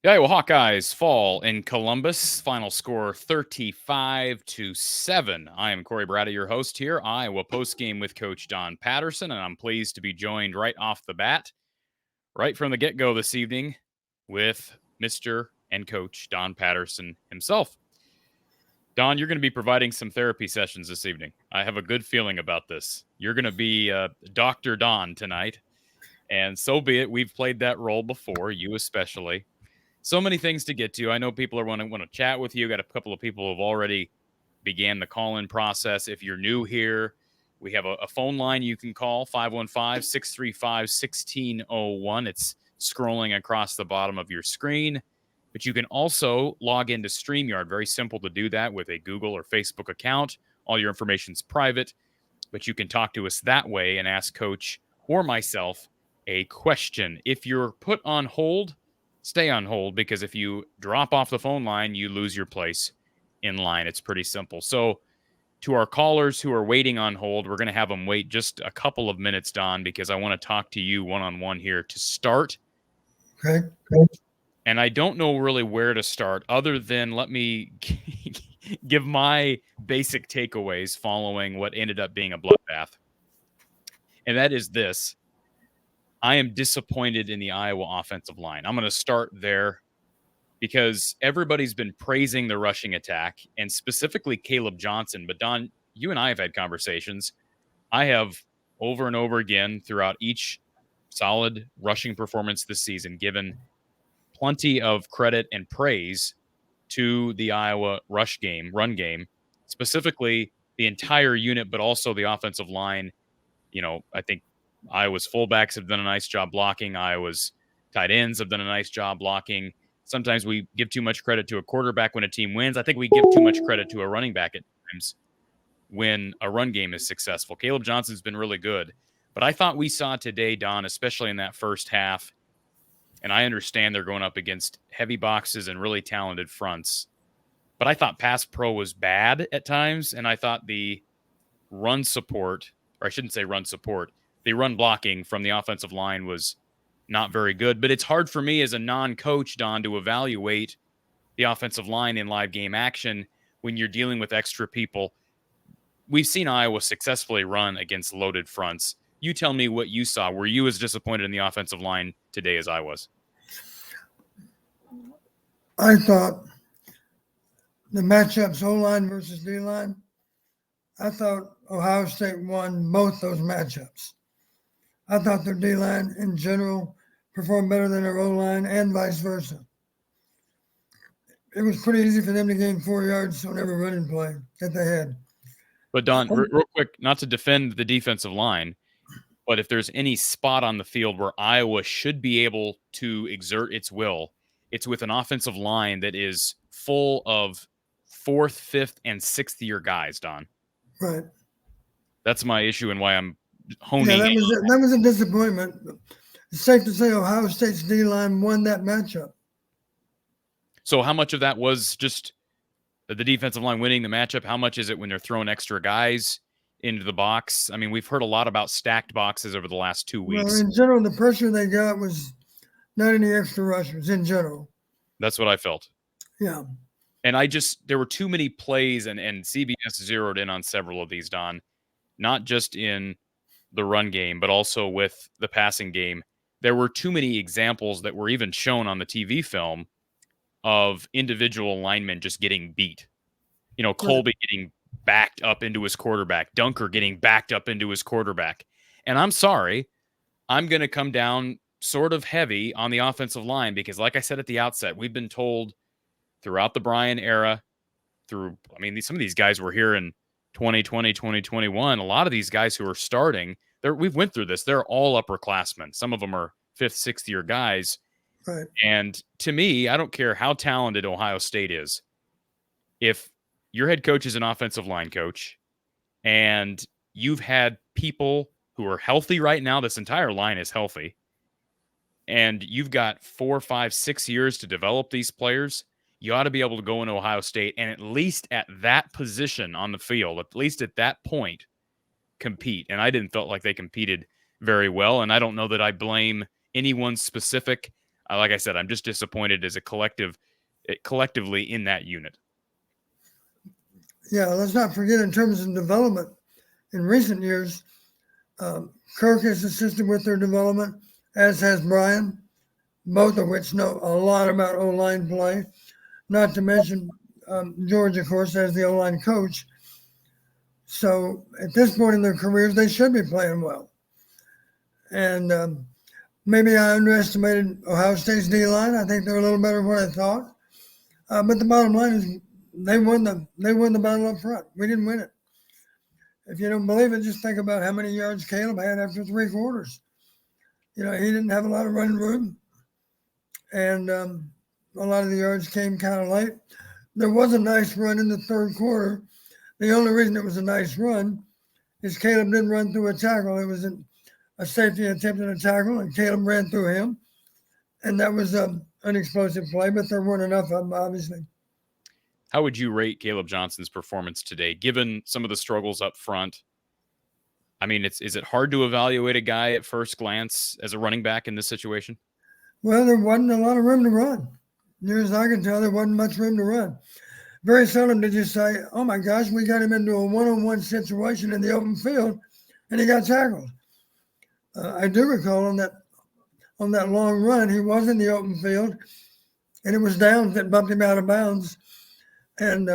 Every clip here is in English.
The Iowa Hawkeyes fall in Columbus. Final score 35-7. I am Corey Bradley, your host here. Iowa postgame with Coach Don Patterson, and I'm pleased to be joined right off the bat, right from the get-go this evening, with Mr. and Coach Don Patterson himself. Don, you're going to be providing some therapy sessions this evening. I have a good feeling about this. You're going to be Dr. Don tonight, and so be it. We've played that role before, you especially. So many things to get to. I know people are want to chat with you. Got a couple of people who have already began the call-in process. If you're new here, we have a phone line you can call, 515-635-1601. It's scrolling across the bottom of your screen. But you can also log into StreamYard. Very simple to do that with a Google or Facebook account. All your information's private, but you can talk to us that way and ask Coach or myself a question. If you're put on hold, stay on hold, because if you drop off the phone line, you lose your place in line. It's pretty simple. So to our callers who are waiting on hold, we're going to have them wait just a couple of minutes, Don, because I want to talk to you one-on-one here to start. Okay. And I don't know really where to start other than let me give my basic takeaways following what ended up being a bloodbath. And that is this. I am disappointed in the Iowa offensive line. I'm going to start there because everybody's been praising the rushing attack and specifically Kaleb Johnson. But Don, you and I have had conversations. I have over and over again throughout each solid rushing performance this season given plenty of credit and praise to the Iowa run game, specifically the entire unit, but also the offensive line. I think Iowa's fullbacks have done a nice job blocking. Iowa's tight ends have done a nice job blocking. Sometimes we give too much credit to a quarterback when a team wins. I think we give too much credit to a running back at times when a run game is successful. Kaleb Johnson's been really good. But I thought we saw today, Don, especially in that first half, and I understand they're going up against heavy boxes and really talented fronts, but I thought pass pro was bad at times, and I thought the run support, or I shouldn't say run support, the run blocking from the offensive line was not very good. But it's hard for me as a non-coach, Don, to evaluate the offensive line in live game action when you're dealing with extra people. We've seen Iowa successfully run against loaded fronts. You tell me what you saw. Were you as disappointed in the offensive line today as I was? I thought the matchups O-line versus D-line, I thought Ohio State won both those matchups. I thought their D-line in general performed better than their O-line and vice versa. It was pretty easy for them to gain 4 yards on every running play that they had. But Don, real quick, not to defend the defensive line, but if there's any spot on the field where Iowa should be able to exert its will, it's with an offensive line that is full of fourth, fifth, and sixth year guys, Don. Right. That's my issue and why I'm honing. Yeah, that was a disappointment. It's safe to say Ohio State's D-line won that matchup. So how much of that was just the defensive line winning the matchup? How much is it when they're throwing extra guys into the box? I mean, we've heard a lot about stacked boxes over the last 2 weeks. Well, in general, the pressure they got was not any extra rushers in general. That's what I felt. Yeah. And there were too many plays, and CBS zeroed in on several of these, Don, not just in the run game, but also with the passing game. There were too many examples that were even shown on the TV film of individual linemen just getting beat. Colby getting backed up into his quarterback, Dunker getting backed up into his quarterback. And I'm sorry, I'm going to come down sort of heavy on the offensive line because, like I said at the outset, we've been told throughout the Bryan era, some of these guys were here in 2020, 2021. A lot of these guys who are starting, we've went through this. They're all upperclassmen. Some of them are fifth, sixth year guys. Right. And to me, I don't care how talented Ohio State is. If your head coach is an offensive line coach and you've had people who are healthy right now, this entire line is healthy, and you've got 4, 5, 6 years to develop these players, you ought to be able to go into Ohio State and at least at that position on the field, at least at that point, compete. And I didn't feel like they competed very well. And I don't know that I blame anyone specific. like I said, I'm just disappointed as a collectively in that unit. Yeah, let's not forget in terms of development in recent years, Kirk has assisted with their development, as has Brian, both of which know a lot about O-line play. Not to mention George, of course, as the O-line coach. So at this point in their careers, they should be playing well. And maybe I underestimated Ohio State's D-line. I think they're a little better than what I thought. But the bottom line is they won the battle up front. We didn't win it. If you don't believe it, just think about how many yards Kaleb had after 3 quarters. He didn't have a lot of running room, and a lot of the yards came kind of late. There was a nice run in the third quarter. The only reason it was a nice run is Kaleb didn't run through a tackle. It was a safety attempted a tackle, and Kaleb ran through him, and that was an explosive play, but there weren't enough of them, obviously. How would you rate Kaleb Johnson's performance today, given some of the struggles up front? I mean, is it hard to evaluate a guy at first glance as a running back in this situation? Well, there wasn't a lot of room to run. Near as I can tell, there wasn't much room to run. Very seldom did you say, oh my gosh, we got him into a one-on-one situation in the open field, and he got tackled. I do recall on that long run, he was in the open field, and it was Downs that bumped him out of bounds. And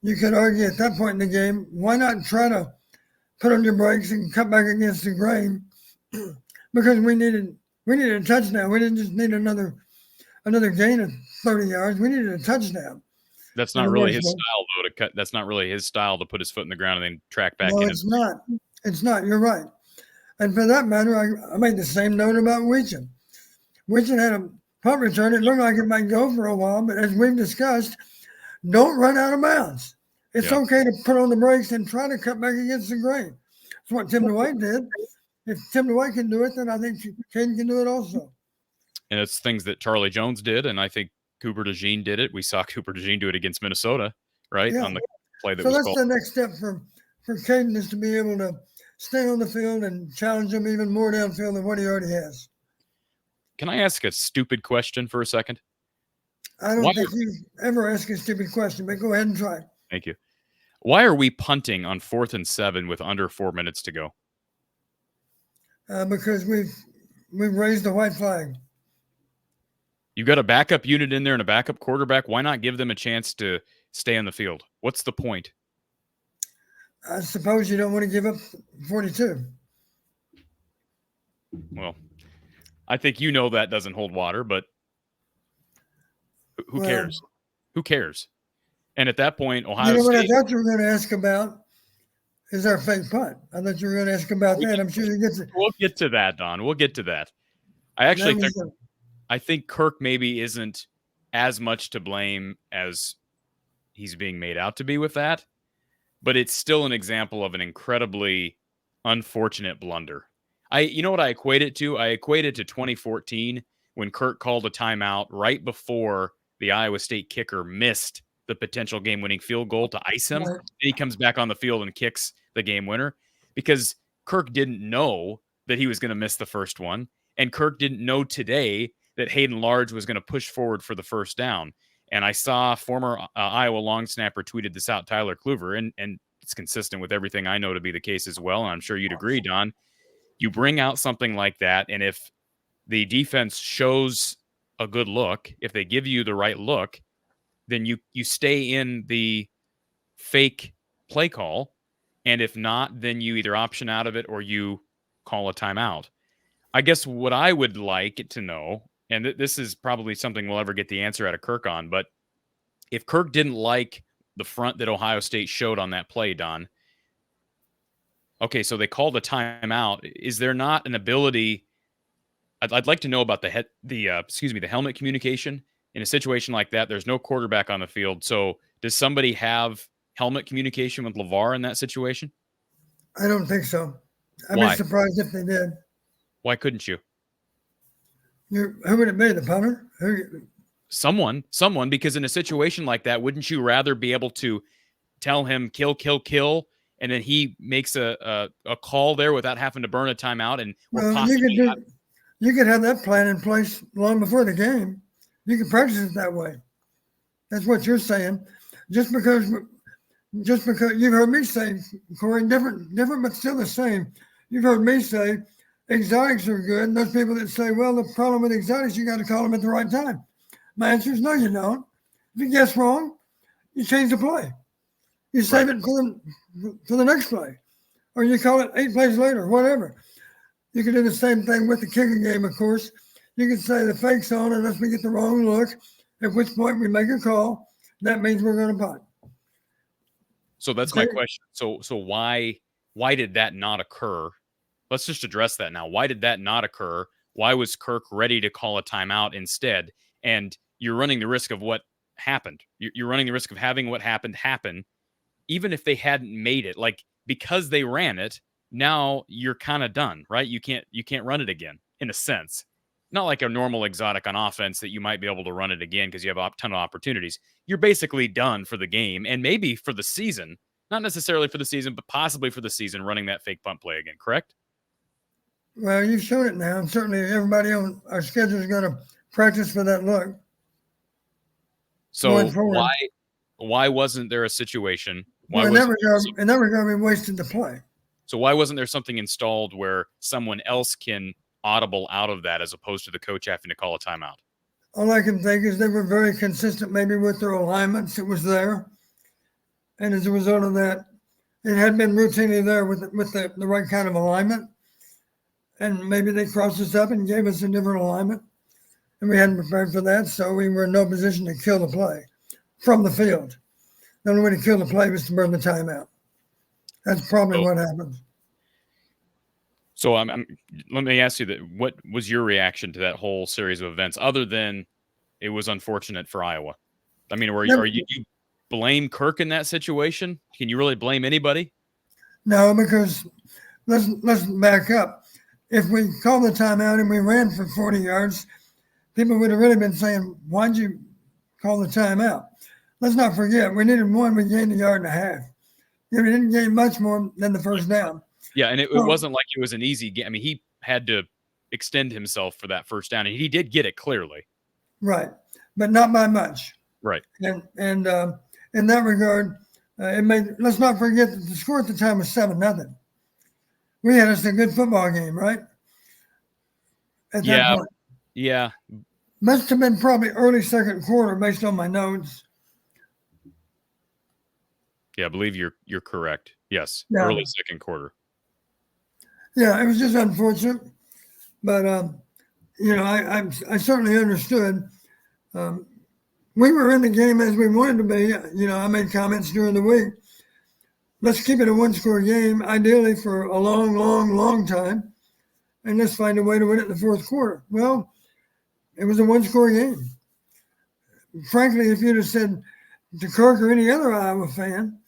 you could argue at that point in the game, why not try to put on your brakes and cut back against the grain? Because we needed a touchdown. We didn't just need another gain of 30 yards. We needed a touchdown. That's not really his style, though. To cut. That's not really his style to put his foot in the ground and then track back in. No, it's not. It's not. You're right. And for that matter, I made the same note about Weechin. Weechin had a punt return. It looked like it might go for a while, but as we've discussed, don't run out of bounds. It's okay to put on the brakes and try to cut back against the grain. That's what Tim DeWhite did. If Tim DeWhite can do it, then I think Caden can do it also. And it's things that Charlie Jones did, and I think Cooper DeJean did it. We saw Cooper DeJean do it against Minnesota, right? Yeah. On the play that so was that's called. The next step for Caden is to be able to stay on the field and challenge him even more downfield than what he already has. Can I ask a stupid question for a second? I don't think you ever ask a stupid question, but go ahead and try. Thank you. Why are we punting on 4th and 7 with under 4 minutes to go? Because we've raised the white flag. You've got a backup unit in there and a backup quarterback. Why not give them a chance to stay on the field? What's the point? I suppose you don't want to give up 42. Well, I think you know that doesn't hold water, but who cares? Who cares? And at that point, Ohio State... what I thought you were going to ask about is our fake punt. I thought you were going to ask about that. I'm sure you get to... We'll get to that, Don. We'll get to that. I think Kirk maybe isn't as much to blame as he's being made out to be with that, but it's still an example of an incredibly unfortunate blunder. You know what I equate it to? I equate it to 2014 when Kirk called a timeout right before the Iowa State kicker missed the potential game-winning field goal to ice him. And he comes back on the field and kicks the game winner because Kirk didn't know that he was going to miss the first one. And Kirk didn't know today that Hayden Large was going to push forward for the first down. And I saw former Iowa long snapper tweeted this out, Tyler Kluver, and it's consistent with everything I know to be the case as well. And I'm sure you'd agree, Don. You bring out something like that, and if the defense shows a good look, if they give you the right look, then you stay in the fake play call. And if not, then you either option out of it or you call a timeout. I guess what I would like to know, and this is probably something we'll ever get the answer out of Kirk on, but if Kirk didn't like the front that Ohio State showed on that play, Don, okay, so they called a timeout. Is there not an ability? I'd like to know about the helmet communication in a situation like that. There's no quarterback on the field, so does somebody have helmet communication with LeVar in that situation? I don't think so. I'd be surprised if they did. Why couldn't you? Who would it be? The punter? Someone, because in a situation like that, wouldn't you rather be able to tell him kill, kill, kill, and then he makes a call there without having to burn a timeout and You could have that plan in place long before the game. You can practice it that way. That's what you're saying. Just because you've heard me say, Corey, different, but still the same. You've heard me say exotics are good. And those people that say, well, the problem with exotics, you got to call them at the right time. My answer is no, you don't. If you guess wrong, you change the play. You save it for the next play, or you call it 8 plays later, whatever. You can do the same thing with the kicking game, of course. You can say the fake's on unless we get the wrong look, at which point we make a call. That means we're going to punt. So that's my question. So why did that not occur? Let's just address that now. Why did that not occur? Why was Kirk ready to call a timeout instead? And you're running the risk of what happened. You're running the risk of having what happened happen, even if they hadn't made it. Like, because they ran it, now you're kind of done, right? You can't run it again, in a sense. Not like a normal exotic on offense that you might be able to run it again because you have a ton of opportunities. You're basically done for the game and maybe for the season. Not necessarily for the season, but possibly for the season, running that fake punt play again, correct? Well, you've shown it now, and certainly everybody on our schedule is going to practice for that look. So why wasn't there a situation? In that regard, we wasted the play. So why wasn't there something installed where someone else can audible out of that as opposed to the coach having to call a timeout? All I can think is they were very consistent maybe with their alignments. It was there. And as a result of that, it had been routinely there with the right kind of alignment. And maybe they crossed us up and gave us a different alignment. And we hadn't prepared for that, so we were in no position to kill the play from the field. The only way to kill the play was to burn the timeout. That's probably what happened. So let me ask you that: what was your reaction to that whole series of events, other than it was unfortunate for Iowa? I mean, are you blame Kirk in that situation? Can you really blame anybody? No, because let's back up. If we called the timeout and we ran for 40 yards, people would have really been saying, why'd you call the timeout? Let's not forget, we needed one, we gained 1.5 yards. We didn't gain much more than the first down. Yeah, and it wasn't like it was an easy game. I mean, he had to extend himself for that first down, and he did get it clearly. Right, but not by much. Right. And in that regard, let's not forget that the score at the time was 7-0. We had us a good football game, right? At that point. Yeah. Must have been probably early second quarter based on my notes. Yeah, I believe you're correct. Yes, yeah. Early second quarter. Yeah, it was just unfortunate, but I certainly understood. We were in the game as we wanted to be. I made comments during the week. Let's keep it a one-score game, ideally for a long, long, long time, and let's find a way to win it in the fourth quarter. Well, it was a one-score game. Frankly, if you'd have said to Kirk or any other Iowa fan,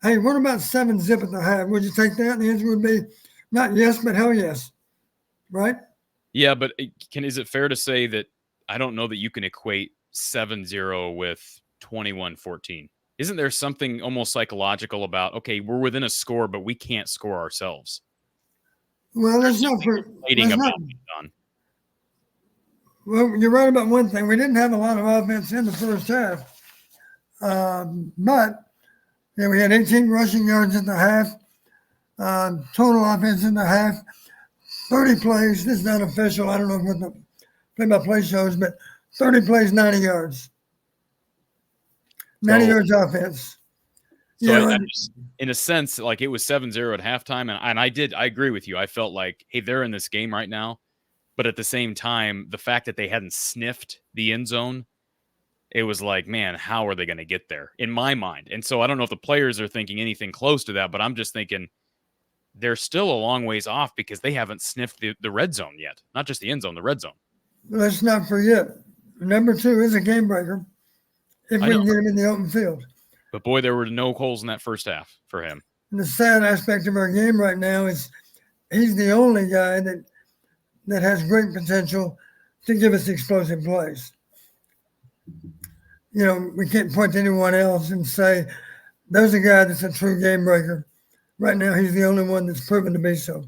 hey, what about 7-0 at the half? Would you take that? And the answer would be not yes, but hell yes. Right? Yeah, but is it fair to say that I don't know that you can equate 7-0 with 21-14? Isn't there something almost psychological about, okay, we're within a score, but we can't score ourselves? Well, that's not for Well, you're right about one thing. We didn't have a lot of offense in the first half. But we had 18 rushing yards in the half. Total offense in the half. 30 plays. This is not official. I don't know what the play-by-play shows, but 30 plays, 90 yards. 90 yards offense. So in a sense, like, it was 7-0 at halftime, and I agree with you. I felt like, hey, they're in this game right now. But at the same time, the fact that they hadn't sniffed the end zone, it was like, man, how are they going to get there? In my mind. And so I don't know if the players are thinking anything close to that, but I'm just thinking they're still a long ways off because they haven't sniffed the red zone yet. Not just the end zone, the red zone. Let's not forget, number 2 is a game breaker if we can get him in the open field. But boy, there were no holes in that first half for him. And the sad aspect of our game right now is he's the only guy that has great potential to give us explosive plays. We can't point to anyone else and say, there's a guy that's a true game breaker. Right now, he's the only one that's proven to be so.